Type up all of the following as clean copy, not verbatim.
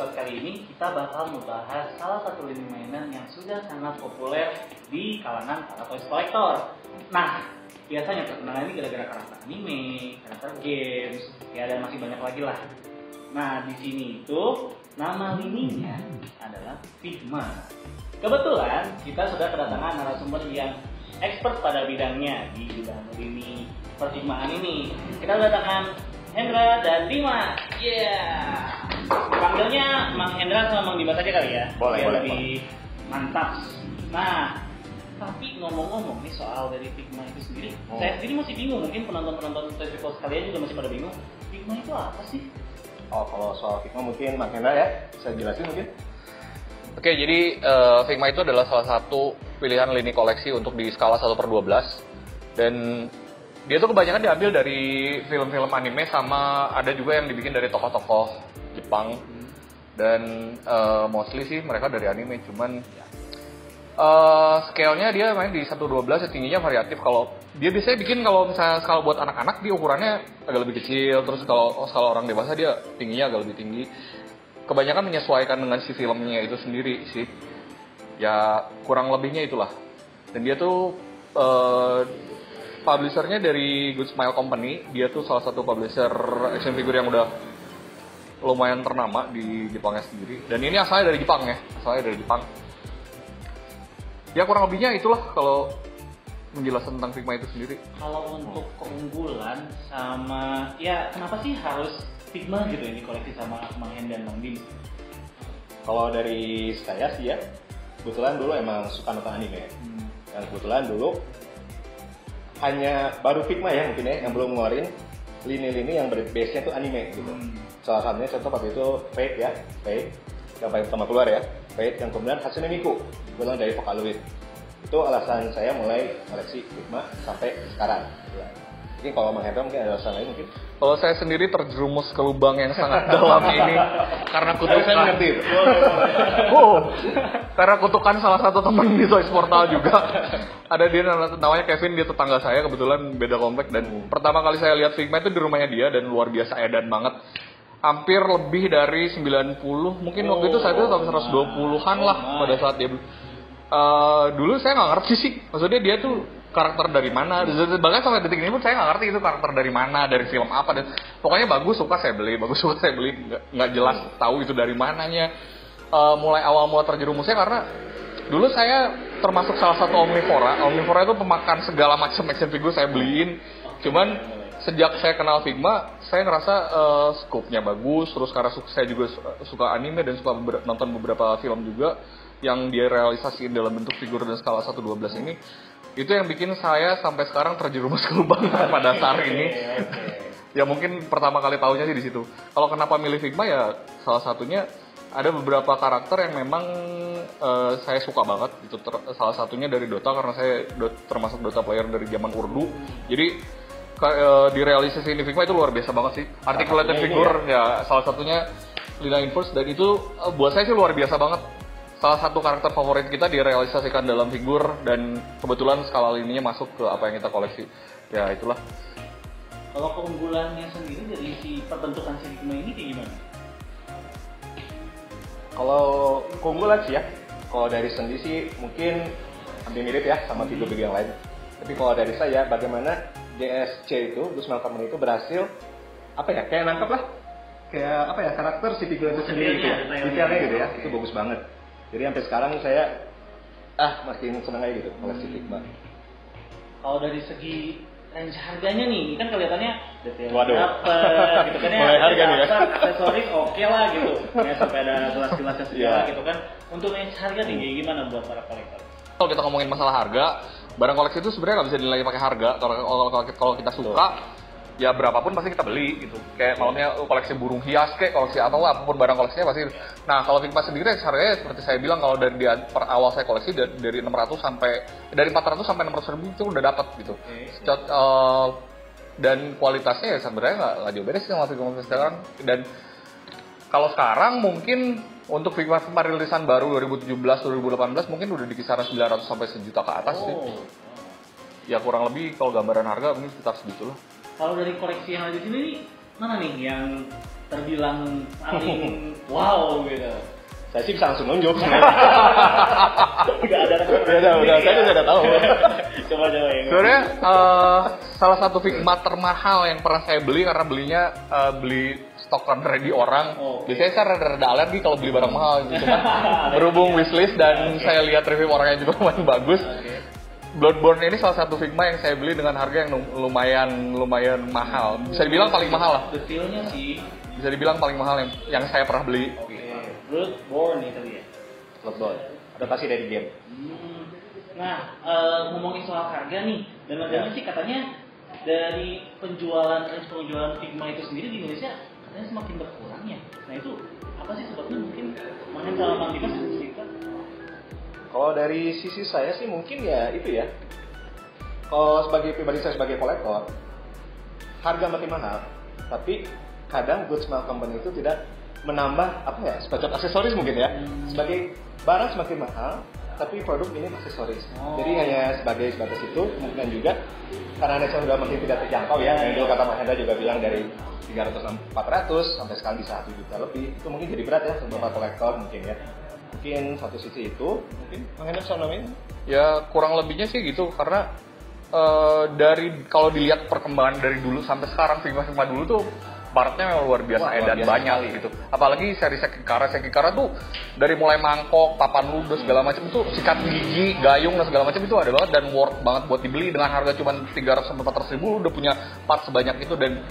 episode kali ini kita bakal membahas salah satu lini mainan yang sudah sangat populer di kalangan para toys collector. Nah, biasanya terkenal ini gara-gara karakter anime, karakter games, ya dan masih banyak lagi lah. Nah, di sini itu nama lininya adalah Figma. Kebetulan kita sudah kedatangan narasumber yang expert pada bidangnya di bidang lini perfigmaan ini. Kita kedatangan Hendra dan Dimas. Panggilnya Mang Hendra sama Mang Dimas aja kali ya. Boleh. Lebih mantap. Nah, tapi ngomong-ngomong nih soal dari Figma itu sendiri, saya sendiri masih bingung. Mungkin penonton-penonton Toys People sekalian juga masih pada bingung. Figma itu apa sih? Oh, kalau soal Figma mungkin Mang Hendra ya, saya jelasin mungkin. Oke, jadi Figma itu adalah salah satu pilihan lini koleksi untuk di skala 1/12. Dan dia tuh kebanyakan diambil dari film-film anime sama ada juga yang dibikin dari tokoh-tokoh Jepang. Dan mostly sih mereka dari anime, cuman scale-nya dia main di 1/12, ya tingginya variatif. Kalau dia biasanya bikin kalau misalnya skala buat anak-anak dia ukurannya agak lebih kecil, terus kalau skala orang dewasa dia tingginya agak lebih tinggi. Kebanyakan menyesuaikan dengan si filmnya itu sendiri sih. Ya kurang lebihnya itulah. Dan dia tuh publishernya dari Good Smile Company. Dia tuh salah satu publisher action figure yang udah lumayan ternama di Jepangnya sendiri. Dan ini asalnya dari Jepang ya, asalnya dari Jepang. Ya kurang lebihnya itulah kalau menjelaskan tentang Figma itu sendiri. Kalau untuk keunggulan sama, ya kenapa sih harus Figma gitu ini koleksi sama Mang Hen dan Mang Dim? Kalau dari saya sih ya, kebetulan dulu emang suka nonton anime. Dan kebetulan dulu hanya baru Figma ya mungkin ya yang belum ngeluarin lini-lini yang base-nya tuh anime gitu. Salah satunya contoh waktu itu Fate ya, Fate yang paling pertama keluar ya, Fate yang kemudian Hatsune Miku, bilang dari Vocaloid. Itu alasan saya mulai koleksi Figma sampai sekarang. Ya. Mungkin kalau Mang Hendra mungkin ada alasan lain mungkin. Kalau saya sendiri terjerumus ke lubang yang sangat dalam ini karena kutukan. Saya mengerti itu. Karena kutukan salah satu teman di Toys Portal juga. Ada dia namanya Kevin, dia tetangga saya, kebetulan beda komplek, dan pertama kali saya lihat Figma itu di rumahnya dia dan luar biasa edan banget. Hampir lebih dari 90, mungkin waktu itu saya itu sampai 120-an lah pada saat dia dulu saya nggak ngerti sih, maksudnya dia tuh karakter dari mana, bahkan sampai detik ini pun saya nggak ngerti itu karakter dari mana, dari film apa, dan pokoknya bagus suka saya beli, nggak jelas tahu itu dari mananya. Mulai terjerumusnya karena dulu saya termasuk salah satu omnivora itu pemakan segala macam action figure saya beliin, cuman sejak saya kenal Figma saya ngerasa scope-nya bagus, terus karena saya juga suka anime dan suka nonton beberapa film juga yang dia realisasiin dalam bentuk figur dan skala 1/12 ini, itu yang bikin saya sampai sekarang terjerumus ke lubang pada saat ini. Ya mungkin pertama kali tahunya sih di situ. Kalau kenapa milih Figma ya salah satunya ada beberapa karakter yang memang saya suka banget. Itu salah satunya dari Dota, karena saya termasuk Dota player dari zaman Urdu. Jadi di realisasi ini Figma itu luar biasa banget sih. Articulated figure ya salah satunya Lina Inverse, dan itu buat saya sih luar biasa banget. Salah satu karakter favorit kita direalisasikan dalam figur, dan kebetulan skala lininya masuk ke apa yang kita koleksi. Ya itulah. Kalau keunggulannya sendiri dari si perbentukan si Figma ini kayak gimana? Kalau keunggulan sih ya, kalau dari sendiri sih mungkin hampir mirip ya sama figur-figur yang lain. Tapi kalau dari saya, bagaimana GSC itu, Good Smile Company itu berhasil apa ya, kayak nangkep lah, kayak apa ya, karakter si figur itu sendiri gitu ya, detailnya gitu ya, itu bagus banget. Jadi sampai sekarang saya makin seneng aja gitu koleksi Figma. Kalau dari segi range harganya nih, kan kelihatannya detail Waduh. dapet gitu kan ya, Mulai harga nih ya. aksesoris oke lah gitu, ya sampai ada gelas-gelasnya segala gitu kan. Untuk range harga nih kayak gimana buat para kolektor? Kalau kita ngomongin masalah harga, barang koleksi itu sebenarnya nggak bisa dinilai pakai harga. Kalau kita suka, ya berapapun pasti kita beli gitu. Kayak malamnya koleksi burung hias, kayak koleksi atau apapun barang koleksinya pasti. Nah kalau Figma sendiri harganya seperti saya bilang, kalau dari per awal saya koleksi dari 400 sampai 600 ribu itu udah dapat gitu. Dan kualitasnya ya sebenarnya nggak jauh beda sih sama Figma sekarang. Dan kalau sekarang mungkin untuk Figma rilisan baru 2017-2018 mungkin udah di kisaran 900 sampai 1 juta ke atas sih. Ya kurang lebih kalau gambaran harga mungkin sekitar segitulah. Kalau dari koleksi yang ada di sini nih, mana nih yang terbilang paling wow gitu? Saya sih bisa langsung nunjuk. Udah ada Udah, saya sudah tahu. Coba ya. Sebenarnya salah satu Figma termahal yang pernah saya beli karena belinya beli stok ready orang. Biasanya saya rada-rada alergi kalau beli barang mahal gitu. Cuma berhubung wishlist dan saya lihat review orangnya juga lumayan bagus. Bloodborne ini salah satu Figma yang saya beli dengan harga yang lumayan mahal. Bisa dibilang paling mahal lah. Detailnya sih. Bisa dibilang paling mahal yang saya pernah beli. Bloodborne nih tadi ya. Bloodborne. Adaptasi dari game. Nah, ngomongin soal harga nih, dan sih katanya dari penjualan Figma itu sendiri di Indonesia katanya semakin berkurang ya. Nah itu apa sih sebabnya, mungkin main sama Mang Dimas cerita? Kalau dari sisi saya sih mungkin ya itu ya. Kalau sebagai pribadi saya sebagai kolektor, harga makin mahal, tapi kadang Good Smile Company itu tidak menambah apa ya, semacam aksesoris mungkin ya. Sebagai barang semakin mahal, tapi produk ini aksesoris. Jadi hanya sebagai sebatas itu, kemungkinan juga karena Nexon sudah makin tidak terjangkau ya. Yang dulu kata Mas Hendra juga bilang dari 300-400 sampai sekarang bisa 1 juta lebih. Itu mungkin jadi berat ya untuk beberapa kolektor mungkin ya. Mungkin satu sisi itu, mungkin Mas Hendra bisa nambahin? Ya kurang lebihnya sih gitu, karena dari kalau dilihat perkembangan dari dulu sampai sekarang, Figma dulu tuh partnya memang luar biasa edan banyak gitu. Apalagi seri Sekikara tuh dari mulai mangkok, papan ludes segala macam itu, sikat gigi, gayung dan segala macam itu ada banget dan worth banget buat dibeli dengan harga cuma 300-400 ribu udah punya part sebanyak itu. Dan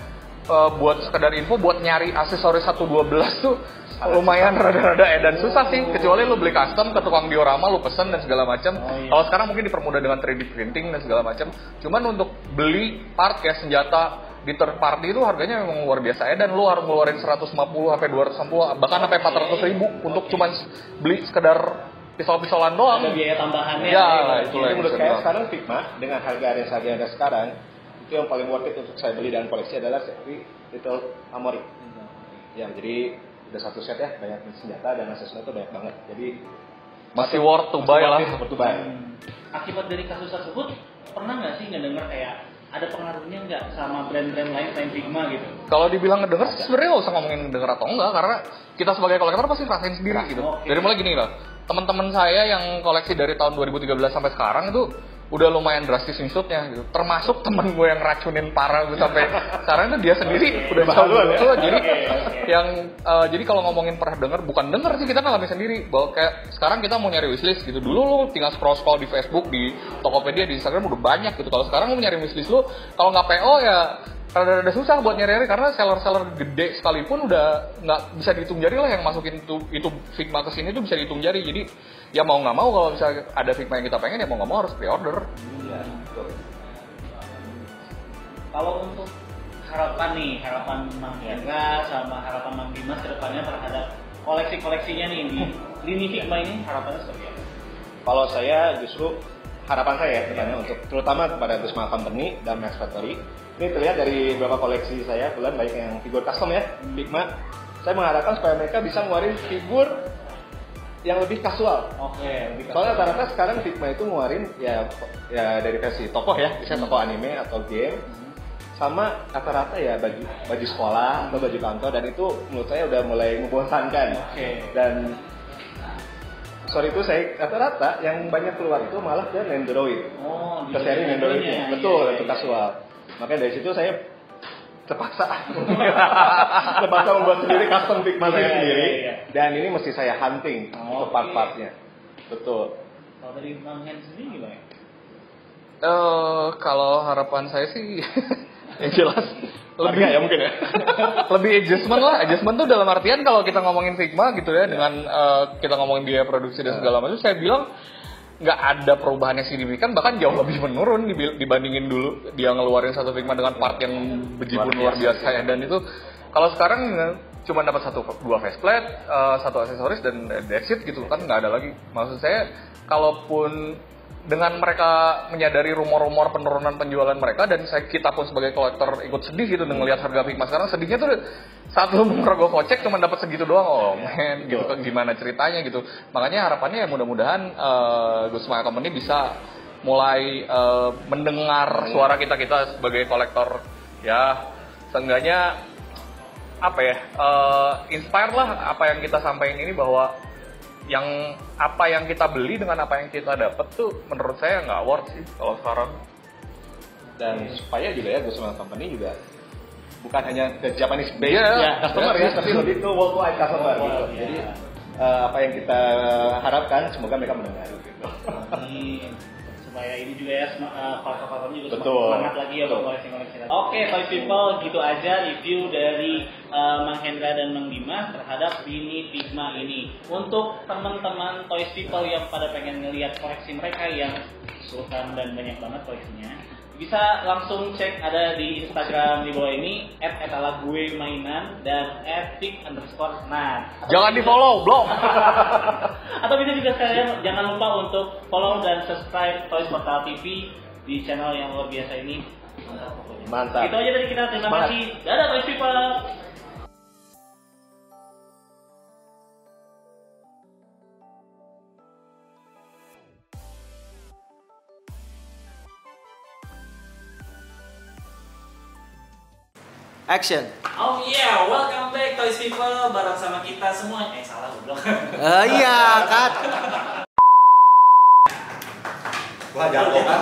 buat sekedar info, buat nyari aksesoris 112 tuh lumayan rada-rada edan susah sih, kecuali lu beli custom ke tukang diorama, lu pesen dan segala macam. Kalau sekarang mungkin dipermudah dengan 3D printing dan segala macam. Cuman untuk beli part kayak senjata di third party itu harganya memang luar biasa dan lu harus ngeluarin 150 sampai 250 bahkan sampai 400 ribu untuk cuman beli sekedar pistol-pistolan doang. Ada biaya tambahannya. Ya, itulah. Menurut saya sekarang Figma dengan harga yang ada sekarang itu yang paling worth it untuk saya beli dan koleksi adalah seri Little Armory. Ya, jadi udah satu set ya, banyak senjata dan aksesoris itu banyak banget. Jadi masih worth to buy lah. Akibat dari kasus tersebut, pernah nggak sih ngedenger kayak ada pengaruhnya nggak sama brand-brand lain selain Figma gitu? Kalau dibilang ngedenger, sebenarnya nggak usah ngomongin ngedenger atau enggak, karena kita sebagai kolektor pasti rasain sendiri gitu. Dari mulai gini lah, teman-teman saya yang koleksi dari tahun 2013 sampai sekarang itu udah lumayan drastis insutnya gitu. Termasuk temen gue yang racunin parah gue sampai sekarang itu dia sendiri udah bisa gitu. Jadi jadi kalau ngomongin pernah denger, bukan denger sih, kita ngalamin sendiri bahwa kayak sekarang kita mau nyari wishlist gitu. Dulu lu tinggal scroll di Facebook, di Tokopedia, di Instagram udah banyak gitu. Kalau sekarang lu nyari wishlist lu, kalau nggak PO ya rada-rada susah buat nyari-nyari, karena seller-seller gede sekalipun udah nggak bisa dihitung jari lah yang masukin itu Figma ke sini tuh bisa dihitung jari. Jadi ya mau nggak mau kalau misalnya ada Figma yang kita pengen ya mau nggak mau harus pre-order. Iya, betul. Kalau untuk harapan Mang Hendra sama harapan Mang Dimas ke depannya terhadap koleksi-koleksinya nih di lini Figma ini, harapannya seperti apa? Kalau saya justru harapan saya untuk terutama kepada Good Smile Company dan Max Factory. Ini terlihat dari beberapa koleksi saya, kebetulan banyak yang figur custom ya, Figma. Saya mengharapkan supaya mereka bisa ngeluarin figur yang lebih kasual. Soalnya rata-rata sekarang Figma itu ngeluarin ya dari versi tokoh ya, misalnya tokoh anime atau game, sama rata-rata ya baju sekolah atau baju kantor, dan itu menurut saya udah mulai membosankan. Dan sorry itu saya rata-rata yang banyak keluar itu malah ke Nendoroid. Ke seri Nendoroid ya. Betul, itu kasual. Makanya dari situ saya terpaksa membuat sendiri custom Figma saya sendiri. Dan ini mesti saya hunting untuk part-partnya. Betul. Kalau dari Mang Hen sendiri gimana? Kalau harapan saya sih yang jelas lebih ya mungkin ya. Lebih adjustment tuh dalam artian kalau kita ngomongin Figma gitu ya, dengan kita ngomongin biaya produksi dan segala macam, saya bilang nggak ada perubahan yang signifikan, bahkan jauh lebih menurun dibandingin dulu dia ngeluarin satu Figma dengan part yang bejibun luar biasa ya. Dan itu kalau sekarang cuma dapat 1-2 faceplate, 1 aksesoris dan that's it gitu kan, nggak ada lagi. Maksud saya, kalaupun dengan mereka menyadari rumor-rumor penurunan penjualan mereka, dan kita pun sebagai kolektor ikut sedih gitu dengan melihat harga Figma sekarang, sedihnya tuh saat lu merogoh kocek cuma dapat segitu doang, gitu kan, gimana ceritanya gitu. Makanya harapannya ya mudah-mudahan Good Smile Company bisa mulai mendengar suara kita sebagai kolektor ya, seenggaknya apa ya, inspire lah apa yang kita sampaikan ini, bahwa apa yang kita beli dengan apa yang kita dapat tuh menurut saya nggak worth sih kalau sekarang. Dan supaya juga ya Gossamer Company juga bukan hanya ke Japanese based customer ya, tapi lebih ke worldwide customer gitu. Jadi apa yang kita harapkan semoga mereka mendengar gitu. Supaya ini juga ya platform juga Betul. semangat lagi ya buat koleksi-koleksi. Oke, Toys People, gitu aja review dari Mang Hendra dan Mang Dimas terhadap Mini Figma ini. Untuk teman-teman Toys People yang pada pengen ngelihat koleksi mereka yang sultan dan banyak banget koleksinya, bisa langsung cek ada di Instagram di bawah ini @etalaguemainan dan @pic_. Jangan di follow, blok. Atau bisa juga sekalian jangan lupa untuk follow dan subscribe Toys Portal TV di channel yang luar biasa ini. Mantap pokoknya. Mantap. Itu aja dari kita, terima kasih. Dadah Toys People. Action. Oh yeah, welcome back Toys People bareng sama kita semua. Salah goblok. Iya, Kak. Wah, jago kan?